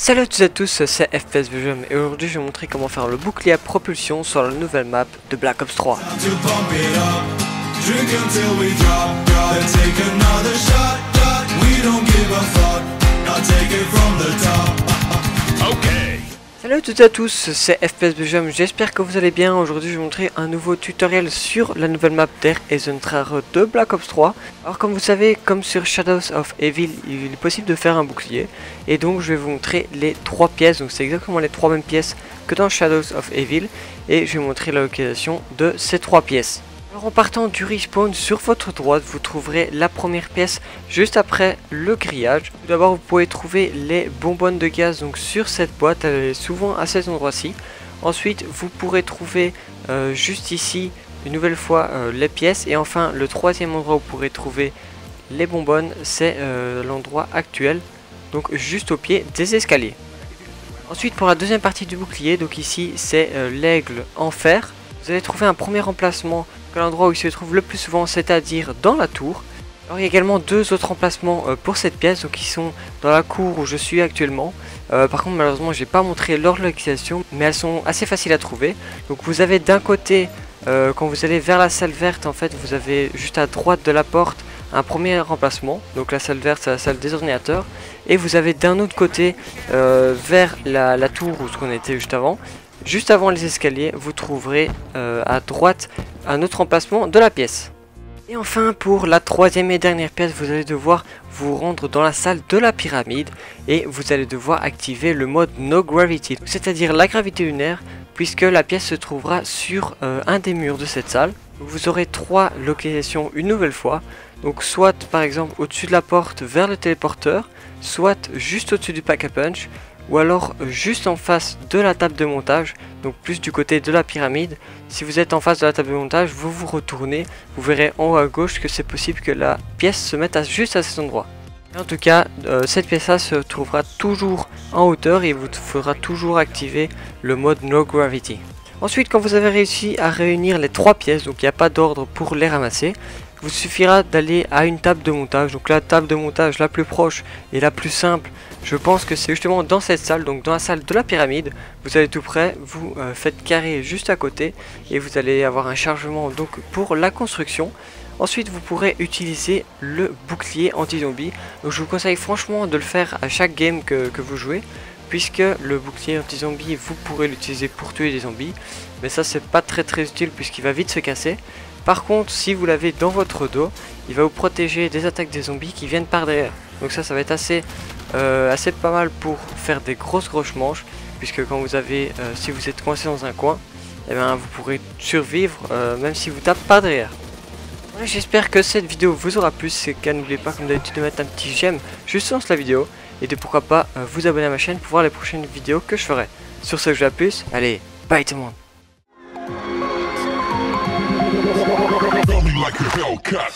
Salut à toutes et à tous, c'est FPS Belgium et aujourd'hui je vais vous montrer comment faire le bouclier à propulsion sur la nouvelle map de Black Ops 3. Salut à toutes et à tous, c'est FPS Belgium, j'espère que vous allez bien. Aujourd'hui je vais vous montrer un nouveau tutoriel sur la nouvelle map d'Air Eisentrache de Black Ops 3. Alors comme vous savez, comme sur Shadows of Evil, il est possible de faire un bouclier. Et donc je vais vous montrer les 3 pièces, donc c'est exactement les 3 mêmes pièces que dans Shadows of Evil. Et je vais vous montrer la localisation de ces 3 pièces. Alors en partant du respawn, sur votre droite, vous trouverez la première pièce juste après le grillage. Tout d'abord, vous pouvez trouver les bonbonnes de gaz donc sur cette boîte, elle est souvent à cet endroit-ci. Ensuite, vous pourrez trouver juste ici, une nouvelle fois, les pièces. Et enfin, le troisième endroit où vous pourrez trouver les bonbonnes, c'est l'endroit actuel, donc juste au pied des escaliers. Ensuite, pour la deuxième partie du bouclier, donc ici, c'est l'aigle en fer. Vous allez trouver un premier emplacement à l'endroit où il se trouve le plus souvent, c'est-à-dire dans la tour. Alors il y a également deux autres emplacements pour cette pièce, donc ils sont dans la cour où je suis actuellement. Par contre malheureusement je n'ai pas montré leur localisation, mais elles sont assez faciles à trouver. Donc vous avez d'un côté, quand vous allez vers la salle verte, en fait vous avez juste à droite de la porte un premier emplacement. Donc la salle verte c'est la salle des ordinateurs. Et vous avez d'un autre côté, vers la tour où on était juste avant. Juste avant les escaliers, vous trouverez à droite un autre emplacement de la pièce. Et enfin, pour la troisième et dernière pièce, vous allez devoir vous rendre dans la salle de la pyramide et vous allez devoir activer le mode No Gravity, c'est-à-dire la gravité lunaire, puisque la pièce se trouvera sur un des murs de cette salle. Vous aurez 3 localisations une nouvelle fois, donc soit par exemple au-dessus de la porte vers le téléporteur, soit juste au-dessus du pack-a-punch, ou alors juste en face de la table de montage, donc plus du côté de la pyramide. Si vous êtes en face de la table de montage, vous vous retournez, vous verrez en haut à gauche que c'est possible que la pièce se mette juste à cet endroit. En tout cas, cette pièce-là se trouvera toujours en hauteur et il vous faudra toujours activer le mode No Gravity. Ensuite, quand vous avez réussi à réunir les 3 pièces, donc il n'y a pas d'ordre pour les ramasser, il vous suffira d'aller à une table de montage. Donc la table de montage la plus proche et la plus simple, je pense que c'est justement dans cette salle, donc dans la salle de la pyramide. Vous allez tout près, vous faites carré juste à côté et vous allez avoir un chargement donc pour la construction. Ensuite vous pourrez utiliser le bouclier anti-zombie. Donc je vous conseille franchement de le faire à chaque game que vous jouez, puisque le bouclier anti-zombie vous pourrez l'utiliser pour tuer des zombies, mais ça c'est pas très utile puisqu'il va vite se casser. Par contre, si vous l'avez dans votre dos, il va vous protéger des attaques des zombies qui viennent par derrière. Donc ça va être assez pas mal pour faire des grosses manches, puisque quand vous avez, si vous êtes coincé dans un coin, eh bien, vous pourrez survivre même si vous tapez par derrière. Voilà, j'espère que cette vidéo vous aura plu. C'est qu'à n'oubliez pas comme d'habitude de mettre un petit j'aime juste sur la vidéo et de pourquoi pas vous abonner à ma chaîne pour voir les prochaines vidéos que je ferai. Sur ce, je vous dis à plus, allez, bye tout le monde. Like a Hellcat.